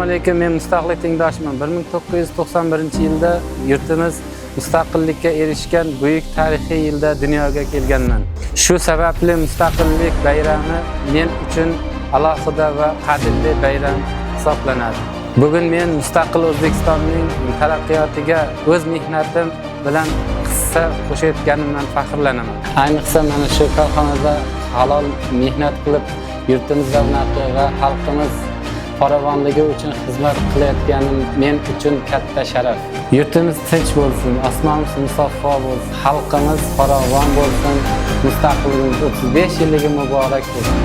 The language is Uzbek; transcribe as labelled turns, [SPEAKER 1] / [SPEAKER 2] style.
[SPEAKER 1] Assalomu alaykum, men Mustaqillik tengdoshiman. 1991-yilda yurtimiz mustaqillikka erishgan buyuk tarixiy yilda dunyoga kelganman. Shu sababli mustaqillik bayrami men uchun alohida va qadrli bayram hisoblanadi. Bugun men mustaqil O'zbekistonning taraqqiyotiga o'z mehnatim bilan hissa qo'shayotganimdan faxrlanaman. Ayniqsa mana shu korxonada halol mehnat qilib yurtimiz ravnaqi va xalqimiz farovonligi uchun xizmat qilayotganim men uchun katta sharaf. Yurtimiz tinch bo'lsin, osmonimiz musaffo bo'lsin, xalqimiz farovon bo'lsin, mustaqillik 35 yilligi muborak bo'lsin.